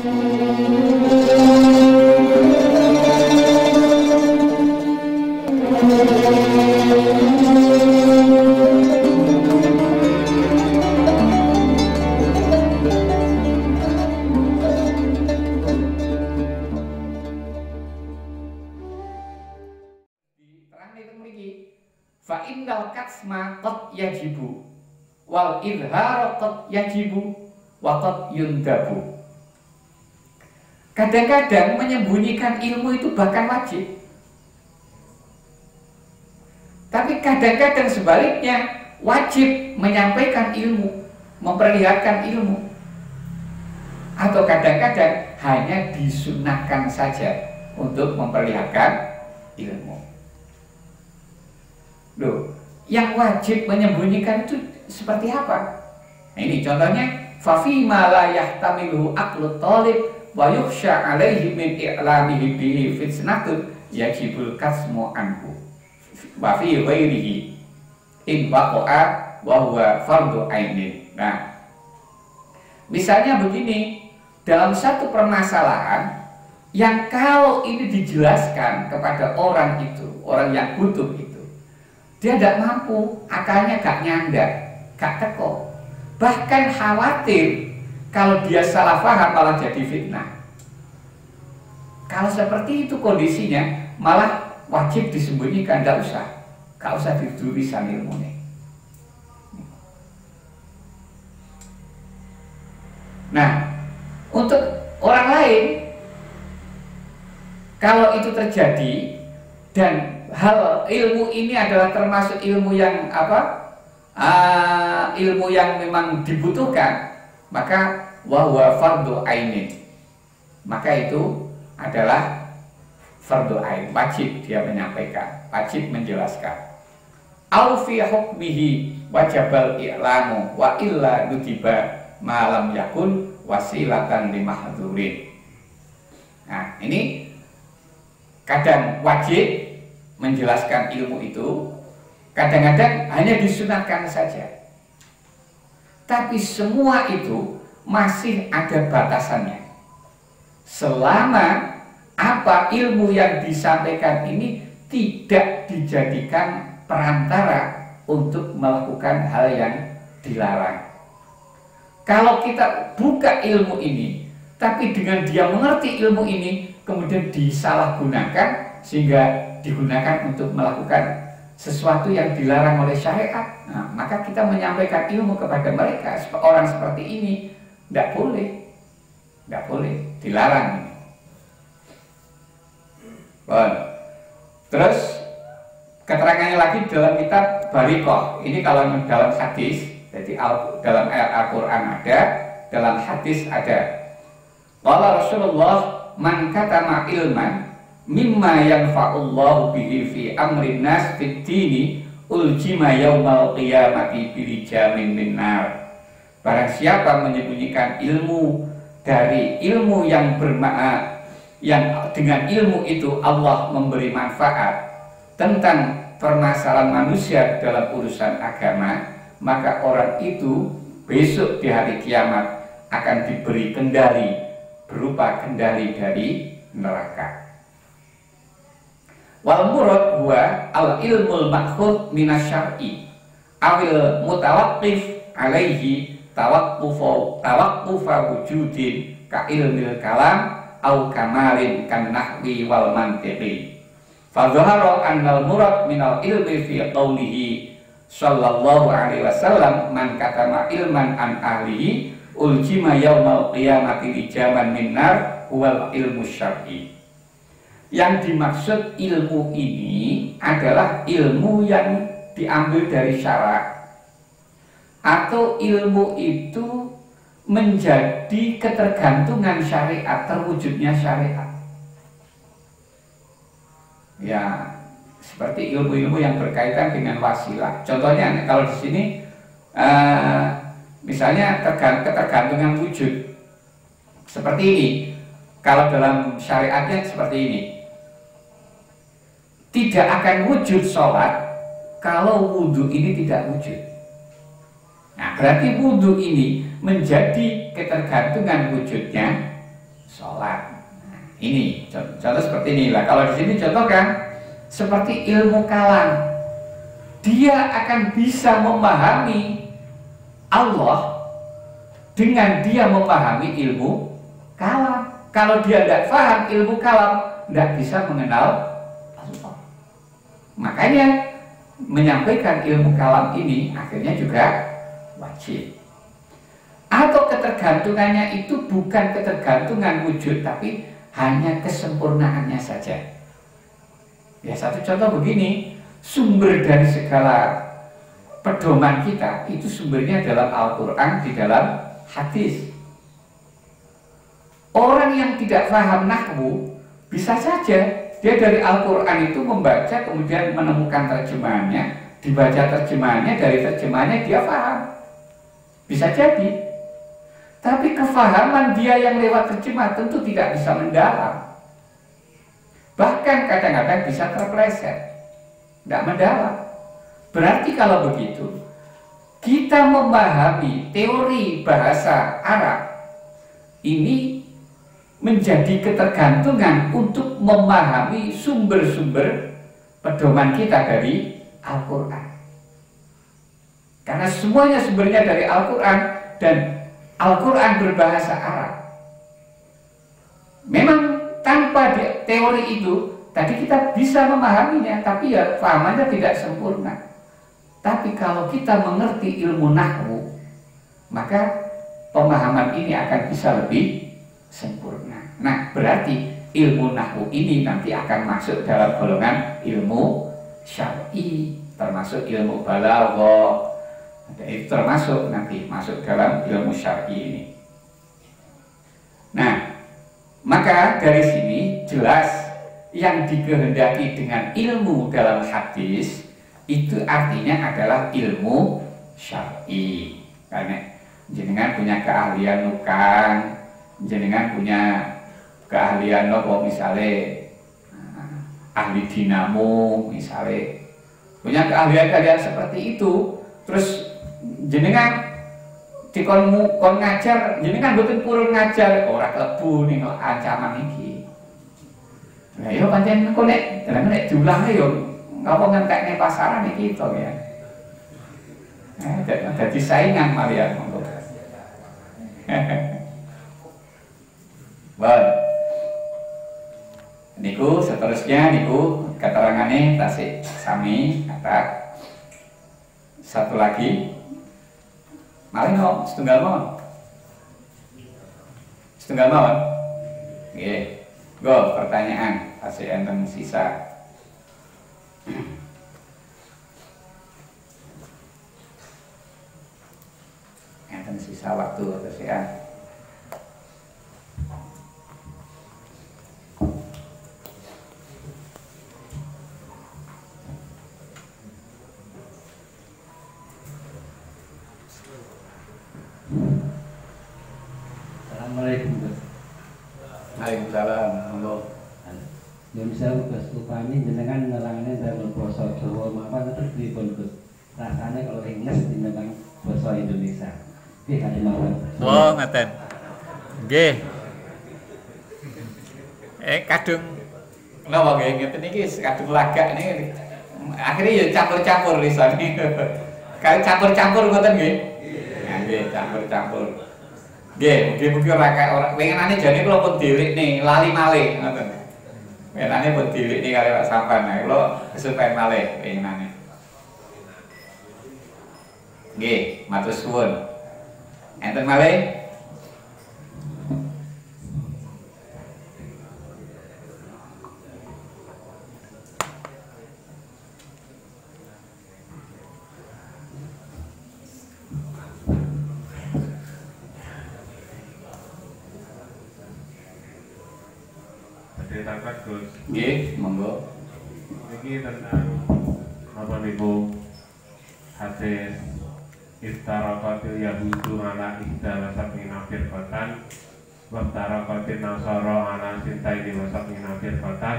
Fa innal katsma qad yajibu wal idhar qad yajibu wa qad yundabu. Kadang-kadang menyembunyikan ilmu itu bahkan wajib. Tapi kadang-kadang sebaliknya wajib menyampaikan ilmu, memperlihatkan ilmu. Atau kadang-kadang hanya disunahkan saja untuk memperlihatkan ilmu. Loh, yang wajib menyembunyikan itu seperti apa? Nah, ini contohnya, fa fi ma la yahtamilu aqlu talib wa yukhsha alaihi min i'lamihi bihi fitnatun yajibul kasmu anhu wa fi ghairihi in waqa'a wa huwa fardhu ainin. Nah, misalnya begini, dalam satu permasalahan yang kalau ini dijelaskan kepada orang itu, orang yang butuh itu, dia tidak mampu, akalnya gak nyanda, gak teko. Bahkan khawatir kalau dia salah paham malah jadi fitnah. Kalau seperti itu kondisinya, malah wajib disembunyikan, gak usah ditulisan ilmunya. Nah, untuk orang lain, kalau itu terjadi dan hal ilmu ini adalah termasuk ilmu yang ilmu yang memang dibutuhkan, maka wahwa fardhu ainin, maka itu adalah fardhu ain, wajib dia menyampaikan, wajib menjelaskan. Au fi hukmihi wajibal i'lamu wa illa nudiba ma lam yakun wasilatan limahdzurin. Nah, ini kadang wajib menjelaskan ilmu itu, kadang-kadang hanya disunahkan saja. Tapi semua itu masih ada batasannya. Selama apa ilmu yang disampaikan ini tidak dijadikan perantara untuk melakukan hal yang dilarang. Kalau kita buka ilmu ini, tapi dengan dia mengerti ilmu ini, kemudian disalahgunakan sehingga digunakan untuk melakukan sesuatu yang dilarang oleh syariat, nah, maka kita menyampaikan ilmu kepada mereka, orang seperti ini tidak boleh, dilarang. Bon. Terus keterangannya lagi dalam kitab Bariqah. Ini kalau dalam hadis, jadi dalam ayat Al-Quran ada, dalam hadis ada. Qala Rasulullah man katama ilman mimma yanfa'ullahu bihi fi amrin nas fid dini uljima yaumal qiyamati bilijamin min nar. Barang siapa menyembunyikan ilmu dari ilmu yang yang dengan ilmu itu Allah memberi manfaat tentang permasalahan manusia dalam urusan agama, maka orang itu besok di hari kiamat akan diberi kendali berupa kendali dari neraka. Wal murad huwa al ilmul makhud minasyar'i awil mutawaqqif alaihi tawaqqufa wujudin ka ilmil kalam au kamalin kan nahwi wal mantiqi. Fa dhahara annal murad minal ilmi fi qawlihi sallallahu alaihi wasallam man katama ilman an ahlihi uljima yaumal qiyamati lijaman min nar huwal ilmu syar'i. Yang dimaksud ilmu ini adalah ilmu yang diambil dari syarak, atau ilmu itu menjadi ketergantungan syariat, terwujudnya syariat. Ya, seperti ilmu-ilmu yang berkaitan dengan wasilah. Contohnya kalau di sini misalnya ketergantungan wujud seperti ini. Kalau dalam syariatnya seperti ini, tidak akan wujud sholat kalau wudhu ini tidak wujud. Nah, berarti wudhu ini menjadi ketergantungan wujudnya sholat. Nah, ini contoh seperti inilah. Kalau di sini contoh kan seperti ilmu kalam, dia akan bisa memahami Allah dengan dia memahami ilmu kalam. Kalau dia tidak paham ilmu kalam, tidak bisa mengenal Allah. Makanya menyampaikan ilmu kalam ini akhirnya juga wajib. Atau ketergantungannya itu bukan ketergantungan wujud, tapi hanya kesempurnaannya saja. Ya, satu contoh begini, sumber dari segala pedoman kita itu sumbernya dalam Al-Quran, di dalam hadis. Orang yang tidak paham nahwu bisa saja dia dari Al-Quran itu membaca, kemudian menemukan terjemahannya, dibaca terjemahannya, dari terjemahannya dia paham. Bisa jadi. Tapi kefahaman dia yang lewat terjemah tentu tidak bisa mendalam. Bahkan kadang-kadang bisa terpeleset, tidak mendalam. Berarti kalau begitu, kita memahami teori bahasa Arab ini menjadi ketergantungan untuk memahami sumber-sumber pedoman kita dari Al-Quran. Karena semuanya sumbernya dari Al-Quran, dan Al-Quran berbahasa Arab. Memang tanpa teori itu tadi kita bisa memahaminya, tapi ya pahamannya tidak sempurna. Tapi kalau kita mengerti ilmu nahwu, maka pemahaman ini akan bisa lebih sempurna. Nah, berarti ilmu nahwu ini nanti akan masuk dalam golongan ilmu syar'i, termasuk ilmu balaghah. Itu termasuk nanti masuk dalam ilmu syar'i ini. Nah, maka dari sini jelas yang dikehendaki dengan ilmu dalam hadis itu artinya adalah ilmu syar'i. Karena jenengan punya keahlian nukang, jenengan punya keahlian nopo misalnya ahli dinamo misalnya, punya keahlian-keahlian seperti itu, terus jenengan dikon ngajar, jenengan boten purun ngajar, ora klebu ning ancaman iki. Lah yo pancen kok nek diulangi yo ngapa ngentekne pasaran iki to ya. Dadi saingan Maria monggo. Bon. Niku seterusnya niku keterangane tasik sami kata satu lagi. Mari no, setunggal mawon. Setunggal mawon. Nggih. Go pertanyaan tasik enten sisa. Enten sisa waktu terus ya. Assalamualaikum. Waalaikumsalam. Monggo. Ya misal Gus upami jenengan nerangane dalam basa Jawa mawon terus dipun Gus. Rasane kalau inges tinimbang basa Indonesia. Nggih kadhe mawon. Oh, ngaten. Nggih. Kadung napa nggih ngeten iki kadung lagak niki. Akhirnya ya campur-campur lisane. Kali campur-campur ngoten nggih. Nggih, campur-campur. Nggih, mugi-mugi ora kaya ora pengenane jane kula pun dilik nih, lali malih ngoten. Pengenane pun dilik nih kali Pak Sampan. Nah, kula kesupen malih pengenane. Nggih, matur suwun. Enten malih? Ditangkat Gus. Nggih, monggo. Ini tentang apa niku hadis iftaraqatil yahudu ala ihda wa sab'ina firqatan wa iftaraqatil nasara ala sintaini wa sab'ina firqatan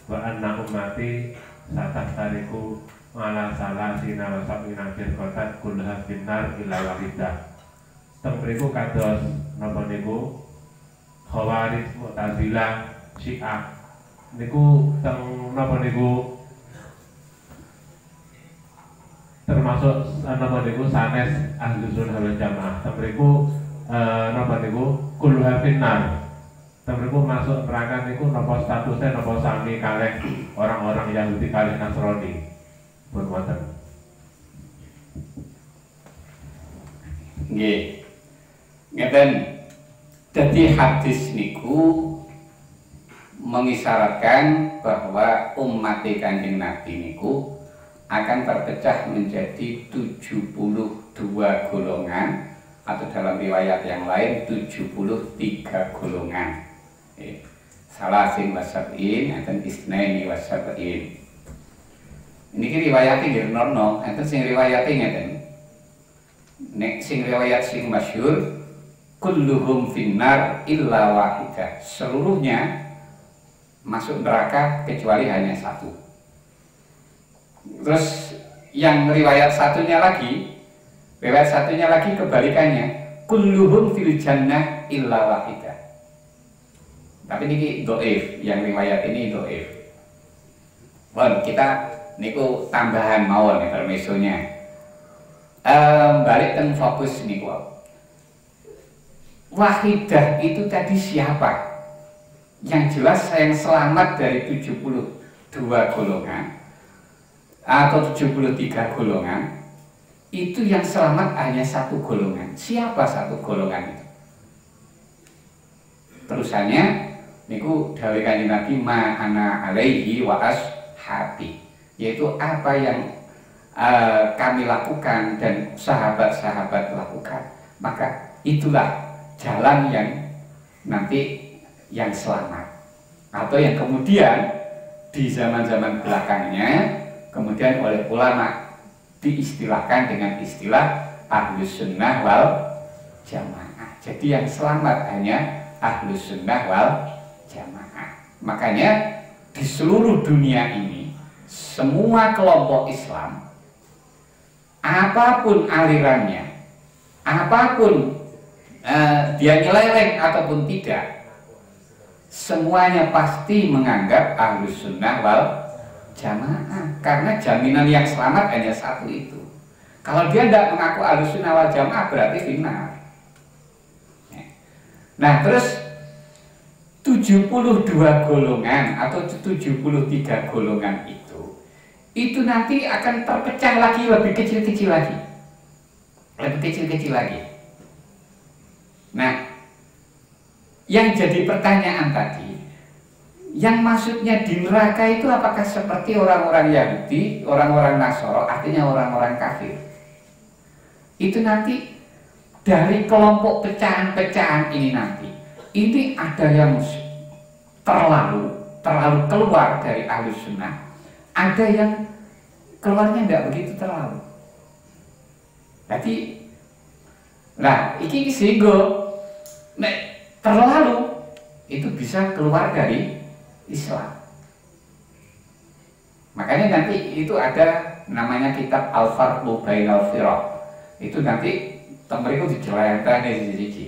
wa anna ummati sataftariku ala salasina wa sab'ina firqatan kulluha finnar illa wahidah. Teng mriku kados napa niku Khawarij, Mu'tazilah, Syiah. Niku teng napa niku termasuk napa niku sanes Ahlus Sunnah wal Jamaah. Teng mriku napa niku kulluha finnar. Teng mriku masuk neraka niku napa statusnya napa sami kalih orang-orang Yahudi kalih Nasrani. Pun wonten. Nggih. Ngeten. Dadi hadis niku mengisyaratkan bahwa umat Kanjeng Nabi niku akan terpecah menjadi 72 golongan atau dalam riwayat yang lain 73 golongan. Salasin wasab'in atau isnaini wasab'in. Niki riwayate nggih nono, enten sing riwayate ngeten. Nek sing riwayat sing masyhur kulluhum finnar illa wahidah. Seluruhnya masuk neraka kecuali hanya satu. Terus yang riwayat satunya lagi kebalikannya, kulluhum fil jannah illa wahidah. Tapi ini dhaif, yang riwayat ini dhaif. Bon, kita niku tambahan mawon intermezzonya. Balik teng fokus niku. Wahidah itu tadi siapa? Yang jelas yang selamat dari 72 golongan atau 73 golongan, itu yang selamat hanya satu golongan. Siapa satu golongan itu? Terusannya niku dawuh Kanjeng Nabi ma ana alaihi wa ashabi, yaitu apa yang kami lakukan dan sahabat-sahabat lakukan, maka itulah jalan yang nanti yang selamat, atau yang kemudian di zaman-zaman belakangnya kemudian oleh ulama diistilahkan dengan istilah Ahlus Sunnah wal Jamaah. Jadi yang selamat hanya Ahlus Sunnah wal Jamaah. Makanya di seluruh dunia ini semua kelompok Islam, apapun alirannya, apapun dia nyeleweng ataupun tidak, semuanya pasti menganggap Ahlus Sunnah wal Jamaah, karena jaminan yang selamat hanya satu itu. Kalau dia tidak mengaku Ahlus Sunnah wal Jamaah berarti finnar. Nah, terus 72 golongan atau 73 golongan itu nanti akan terpecah lagi, lebih kecil-kecil lagi, lebih kecil-kecil lagi. Nah, yang jadi pertanyaan tadi, yang maksudnya di neraka itu apakah seperti orang-orang Yahudi, orang-orang Nasoro, artinya orang-orang kafir? Itu nanti dari kelompok pecahan-pecahan ini nanti, ini ada yang terlalu keluar dari Ahlus Sunnah, ada yang keluarnya tidak begitu terlalu. Jadi, nah, ini sehingga terlalu itu bisa keluar dari Islam. Makanya nanti itu ada namanya kitab Al-Farqu Bainal Firaq. Itu nanti mereka dijelaskan di sini.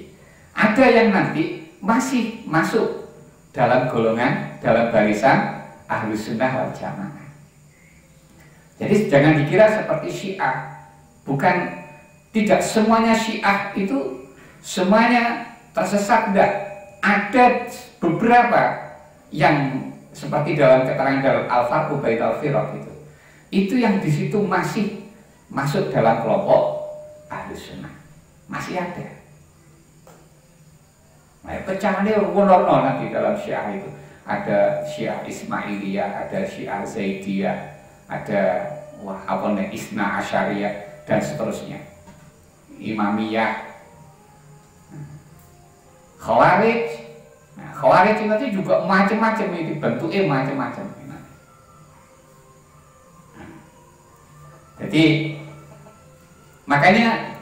Ada yang nanti masih masuk dalam golongan, dalam barisan Ahlus Sunnah wal Jamaah. Jadi jangan dikira seperti Syiah. Bukan, tidak semuanya Syiah itu semuanya tersesat, tidak. Ada beberapa yang seperti dalam keterangan dalam Al-Farqu Bainal Firaq itu yang di situ masih masuk dalam kelompok Ahlus Sunnah, masih ada. Nah, pecahannya ruwono nanti dalam Syiah itu ada Syiah Ismailiyah, ada Syiah Zaidiyah, ada Isna Asyariyah dan seterusnya, Imamiyah, Khawarij. Nah, Khawarij nanti juga macam-macam, itu bentuknya macam-macam. Jadi makanya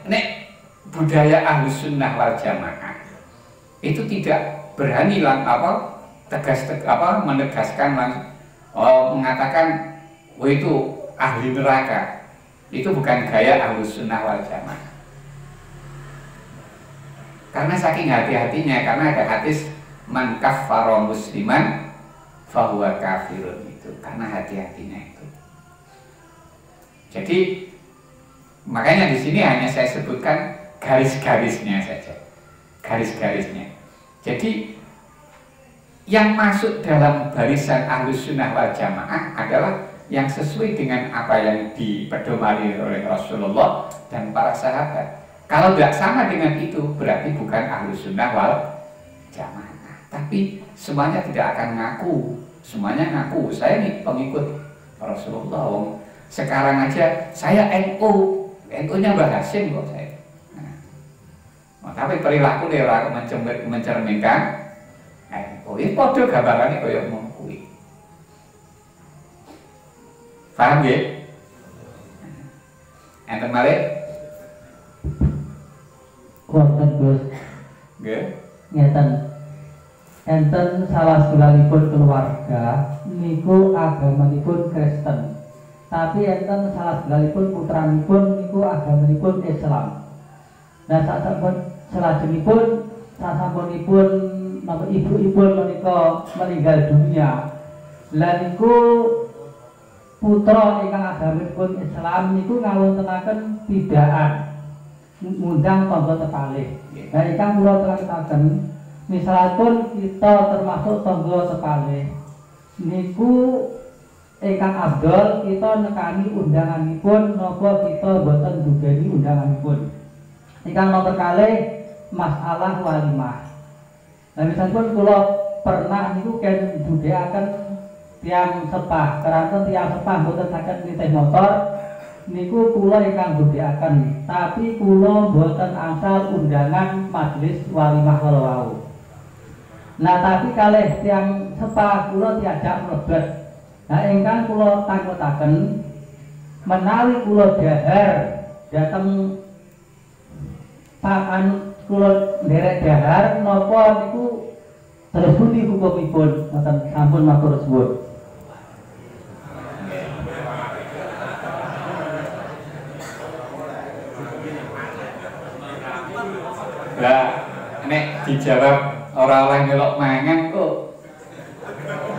budaya Ahlus Sunnah wal Jamaah itu tidak berani menegaskan mengatakan itu ahli neraka. Itu bukan gaya Ahlus Sunnah wal Jamaah. Karena saking hati-hatinya, karena ada hadis man kaffara musliman fahuwa kafirun, itu karena hati-hatinya itu. Jadi makanya di sini hanya saya sebutkan garis-garisnya saja, garis-garisnya. Jadi yang masuk dalam barisan Ahlus Sunnah wal Jamaah adalah yang sesuai dengan apa yang dipedomani oleh Rasulullah dan para sahabat. Kalau tidak sama dengan itu berarti bukan Ahlus Sunnah wal Jamaah. Tapi semuanya tidak akan ngaku, semuanya ngaku saya nih pengikut Rasulullah. Sekarang aja saya NU, NU-nya Mbah Hasyim kok saya. Nah, tapi perilaku dia mencerminkan NU. Ini podo gambarannya kayak mau kuwi. Paham ya? Enten malih? Wonten Gus. Nggih. Ngeten. Enten salah setunggalipun keluarga niku agamanipun Kristen. Tapi enten salah setunggalipun putranipun niku agamanipun Islam. Nah salajengipun sasampunipun napa ibu-ibu menika meninggal dunia. Lah niku putra ingkang agamanipun Islam niku ngawontenaken bidaan ngundang tangga tekalih. Nah ingkang kula terangkaken misalipun kita termasuk tangga tekalih niku ingkang abdol kita nekani undanganipun napa kita boten dugani undanganipun. Ingkang nomor kalih masalah walimah. Nah misalipun kula pernah niku ken budhekaken tiang sepah, keranten tiang sepah boten saged nitih motor niku kula ingkang budhekaken, tapi kula boten angsal undangan majelis walimah wau. Nah tapi kalih tiang sepah kula diajak mlebet. Nah ingkang kula tangkutaken menawi kula dahar dhateng pakan kula nderek dahar napa niku terus pundi hukumipun ngoten sampun matur suwun. Lah nek dijawab orang-orang ngelok mangan kok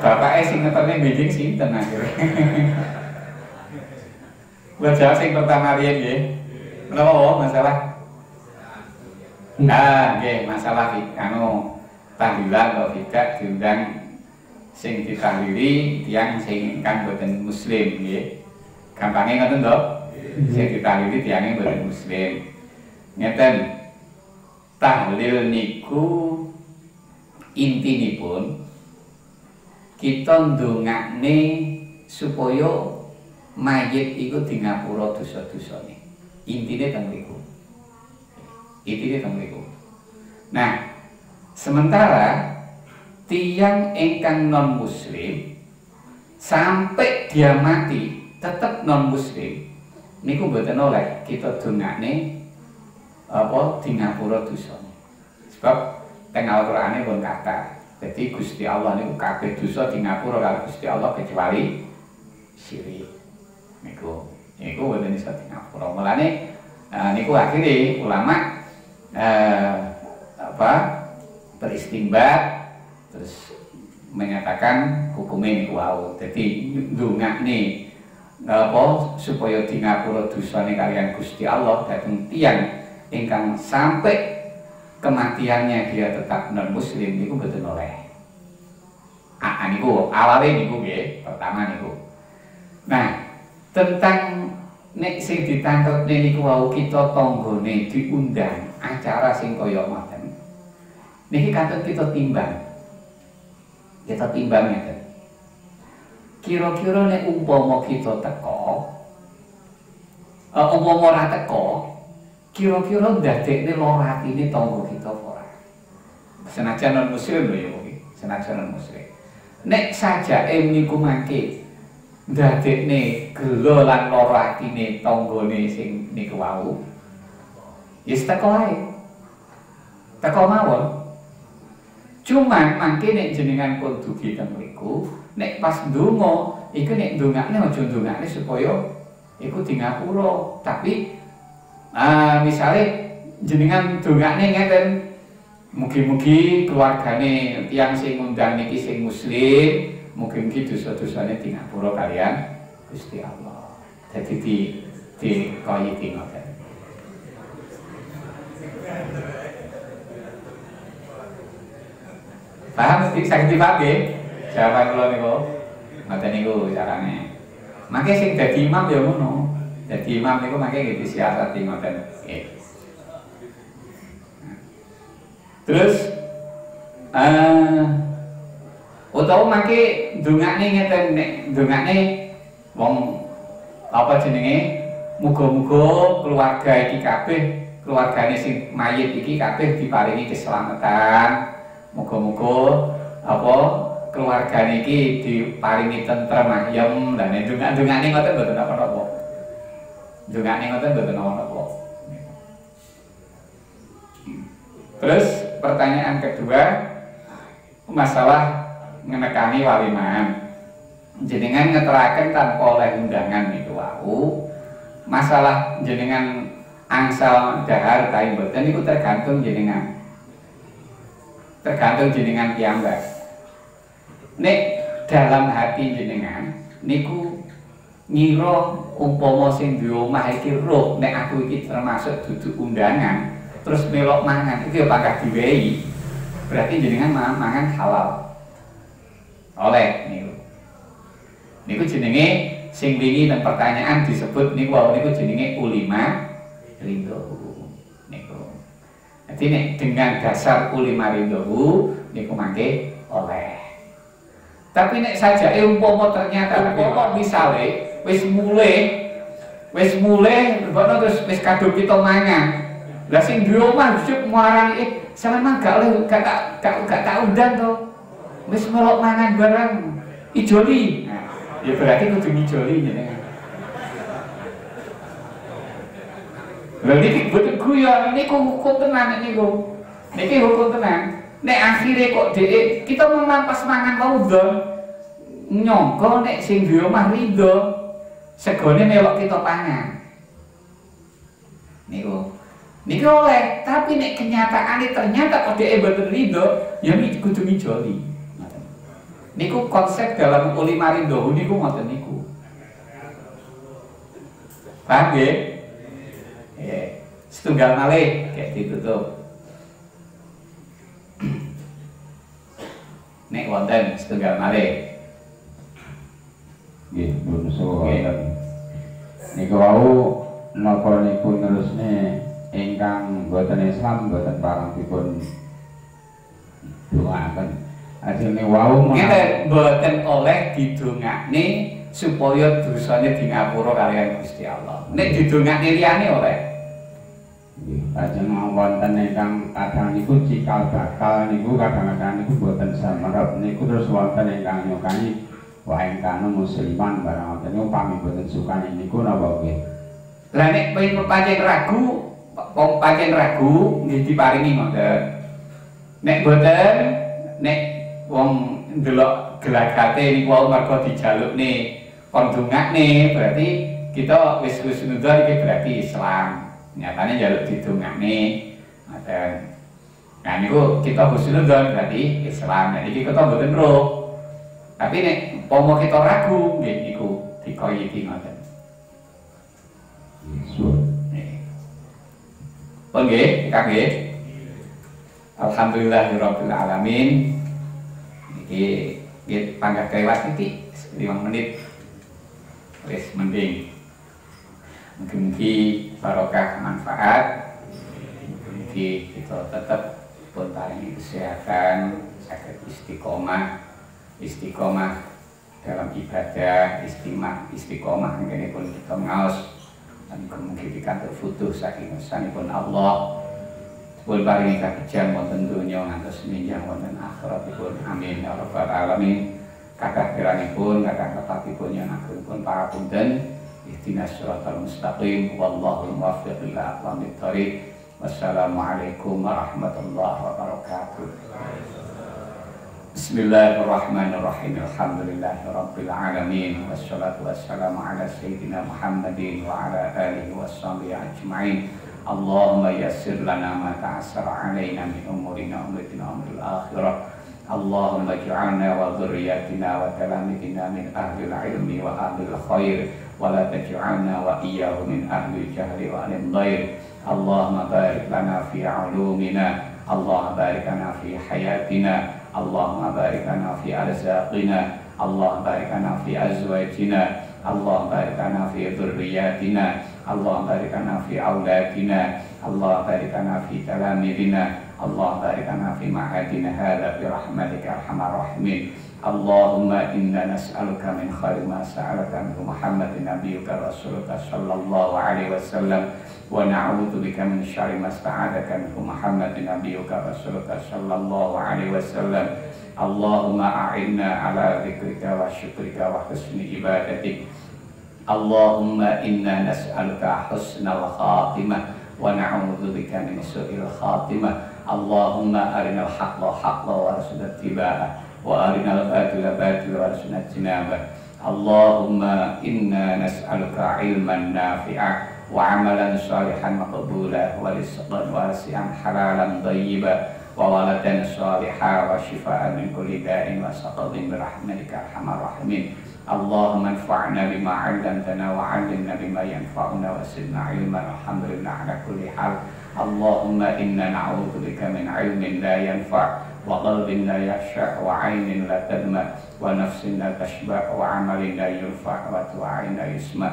bapaknya sing ngetone benjing sinten akhire. Gua jawab sing pertama riyen nggih. Menapa masalah? Nah, nggih masalah anu tahlilan atau tidak diundang sing ditahlili tiyang sing kan boten muslim nggih. Gampange ngoten to? Sing ditahlili tiyange boten muslim. Ngeten. Tahlil niku intinipun kita ndongakne supaya mayit iku di ngapura dosa-dosane. Intine teng mriku. Intine teng mriku. Nah, sementara tiyang ingkang non muslim sampai dia mati tetap non muslim niku mboten oleh kita dongakne apa di ngapura dosane. Sebab teng Al-Qur'ane pun kata, jadi Gusti Allah niku kabeh dosa di ngapura karo Gusti Allah kecuali syirik. Niku mboten iso di ngapura. Mulane niku akhire ulama beristimbat terus menyatakan hukumnya niku wau. Dadi ndongakne apa supaya di ngapura dosane kalian Gusti Allah dhateng tiyang ingkang sampai kematiannya dia tetap non muslim niku mboten oleh. Niku awale niku nggih, pertama niku. Nah, tentang nek sing ditangkepne niku wau kita tanggane diundang acara sing kaya ngoten. Niki katut kita timbang. Kita timbang ngeten. Kira-kira nek umpama kita teko, umpama ora teko, kira-kira ndadekne lara atine tangga kita ora. Senajan non muslim lho ya kuwi, senajan non muslim. Nek sajake niku mangke ndadekne gelo lan lara atine tanggane sing niku wau. Ya teko ae. Teko mawon. Cuman mangke nek jenengan pun dugi teng mriku, nek pas ndonga, iku nek ndongakne aja ndongakne supaya iku di ngapura, tapi misalnya jenengan dongakne ngeten Mugi-mugi keluargane tiyang sing ngundang niki sing muslim, mugi-mugi dosa-dosane di ngapura kalian Gusti Allah. Dadi di koyiti ngoten. Paham mesti saged dipake? Jawaban kula niku. Ngoten niku carane. Mangke sing dadi imam ya ngono. Dadi imam niku mangke nggih disiasati ngoten. Nggih. Terus utawa mangke ndongakne ngeten nek ndongakne wong apa jenenge muga-muga keluarga iki kabeh keluargane sing mayit iki kabeh diparingi keselamatan. Muga-muga apa keluargane iki diparingi tentrem ayem dan ndongakne ngoten mboten apa-apa. Ndongakne ngoten mboten apa-apa. Terus pertanyaan kedua masalah menekani waliman. Jenengan ngeteraken tanpa oleh undangan niku wau. Masalah jenengan angsal dahar ta mboten niku tergantung jenengan. Tergantung jenengan piyambak. Nek dalam hati jenengan niku ngira umpama sing duwe omah iki roh nek aku iki termasuk duduk undangan terus melok mangan itu ya pangkat diwehi berarti jenengan mangan halal oleh niku jenenge sing wingi nang pertanyaan disebut niku wau niku jenenge ulima rindu niku. Jadi nek dengan dasar ulima rindu niku mangke oleh. Tapi nek sajake umpama ternyata umpama misale wis mulai ngono terus wis kadung kita mangan. Lah sing duwe omah juk marani sampean gak oleh gak undang to. Wis melok mangan bareng ijoli. Nah, ya berarti kudu ngijoli jenengan. Lha niki boten guyon niku hukum tenan niku. Niki hukum tenan. Nek akhire kok dhek kita memang pas mangan kaudon nyangka nek sing duwe omah rido segone melok kita pangan. Niku oleh, tapi nek kenyataane ternyata kok dhek mboten rido, ya niku kudu ngijoli. Niku konsep dalam ulima rido niku ngoten niku. Paham nggih? Setunggal malih kayak ditutup. Nek wonten setunggal malih. Nggih, pun suwun. Niku wau napa niku nerusne ingkang boten Islam boten parang dipun doaken. Ajene wau ngene boten oleh didongakne supaya dosane di ngapura kaliyan Gusti Allah. Nek didongakne liyane oleh. Nggih, ajeng wonten ingkang kadang niku cikal bakal niku kadang-kadang niku boten samarep niku terus wonten ingkang nyukani wa ingkang musliman barang wonten niku pami boten sukani niku napa nggih. Lah nek pancen ragu, wong pancen ragu nggih diparingi ngoten. Nek boten, nek wong ndelok gelagate niku wae mergo dijalukne kon dongakne berarti kita wis nundha iki berarti Islam. Nyatane njaluk didongakne ngoten. Nah niku kita husnudzon berarti Islam. Nek iki kita mboten roh. Tapi nek pomo kita ragu nggih niku dikoyiti ngoten. Oke, nggih. Alhamdulillahirabbil alamin. Iki nggih panggah kelewat iki 5 menit. Wis mending. Mugi-mugi barokah manfaat. Mugi kita tetap pun paringi kesehatan, saged istiqomah dalam ibadah, istiqomah ngene pun kita ngaos. Mungkin dikantuk futuh saking sanipun Allah pun paringi kakejan wonten donya ngantos minjang wonten akhiratipun amin ya rabbal alamin. Kathah kirangipun kathah tetapipun yen agungipun para punten ihdinas siratal mustaqim wallahu muwaffiq ila aqwamit thoriq. Wassalamualaikum warahmatullahi wabarakatuh. Bismillahirrahmanirrahim. Alhamdulillahirabbil alamin wassalatu wassalamu ala sayyidina Muhammadin wa ala alihi washabihi ajmain. Allahumma yassir lana ma ta'assara alaina min umurina umritina umril akhirah. Allahumma ij'alna wa dhurriyyatina wa talamidina min ahlil ilmi wa ahlil khair, wa la taj'alna wa iyyahum min ahlil jahli wa ahlil dhair. Allahumma barik lana fi ulumina, Allahumma barik lana fi hayatina, Allahumma barik lana fi arzaqina, Allahumma barik lana fi azwajina, Allahumma barik lana fi dhurriyyatina, Allahumma barik lana fi auladina, Allahumma barik lana fi talamidina, Allahumma barik lana fi ma'adina hadza bi rahmatika arhamar rahimin. Allahumma inna nas'aluka min khairi ma sa'alaka minhu Muhammadin nabiyyuka rasuluka sallallahu alaihi wasallam, wa na'udzu bika min syarri ma sta'adaka minhu Muhammadin nabiyyuka rasuluka sallallahu alaihi wasallam. Allahumma a'inna ala dzikrika wa syukrika wa husni ibadatik. Allahumma inna nas'aluka husnal khatimah wa na'udzu bika min su'il khatimah. Allahumma arinal haqqa haqqan warzuqna ittiba'ah wa arinal batila batilan warzuqna ijtinabah. Allahumma inna nas'aluka ilman nafi'an wa amalan salihan maqbulan wa rizqan wasi'an halalan thayyiban wa waladan salihan wa shifaan min kulli da'in wa saqatin bi rahmatika arhamar rahimin. Allahumma anfa'na bima 'allamtana wa 'allimna bima yanfa'una wa zidna ilman. Alhamdulillah ala kulli hal. Allahumma inna na'udzu bika min 'ilmin la yanfa' wa qalbin la yakhsha' wa 'ainin la tadma' wa nafsin la tashba' wa 'amalin la yurfa' wa du'ain la yusma'.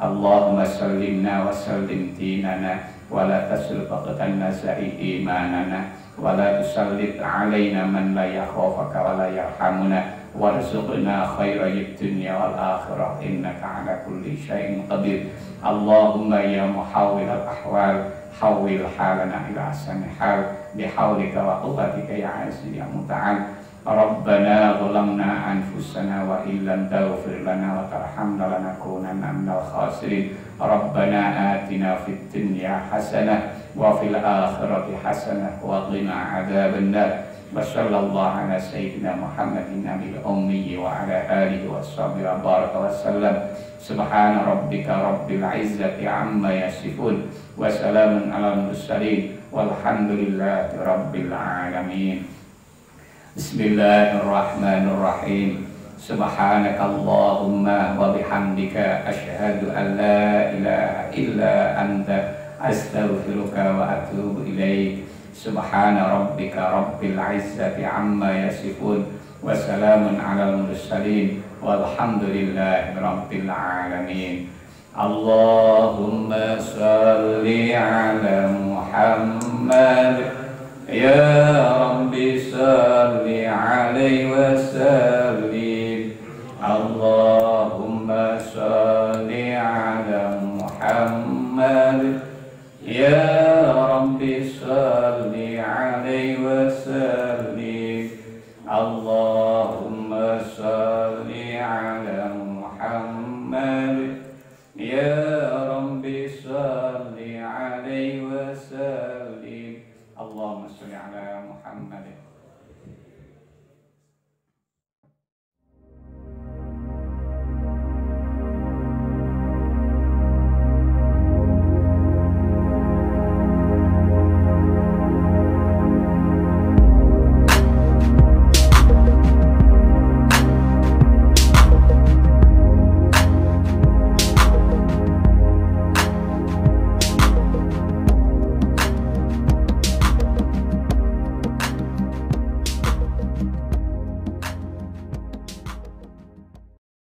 Allahumma sallimna wa sallim dinana wa la taslib aqtanna sa'i imanana wa la tusallit 'alaina man la yakhafaka wa la yarhamuna warzuqna khairal dunya wal akhirah innaka 'ala kulli syai'in qadir. Allahumma ya muhawwilal ahwal hawwil halana ila ahsani hal bihaulika wa quwwatika ya aziz ya muta'al. Rabbana zalamna anfusana wa illam taghfir lana wa tarhamna lanakunanna minal khasirin. Rabbana atina fid dunya hasanah wa fil akhirati hasanah wa qina adzabannar. Wa sallallahu ala sayyidina Muhammadin nabiyil ummi wa ala alihi wa sahbihi wa baraka wa sallam. Subhana rabbika rabbil izzati amma yasifun wa salamun alal mursalin walhamdulillahi rabbil alamin. Bismillahirrahmanirrahim. Subhanaka Allahumma wa bihamdika asyhadu an la ilaha illa anta astaghfiruka wa atubu ilaik. Subhana rabbika rabbil izzati amma yasifun wa salamun alal mursalin walhamdulillahi rabbil alamin. Allahumma salli ala Muhammad ya Rabbi salli alaihi wa sallam.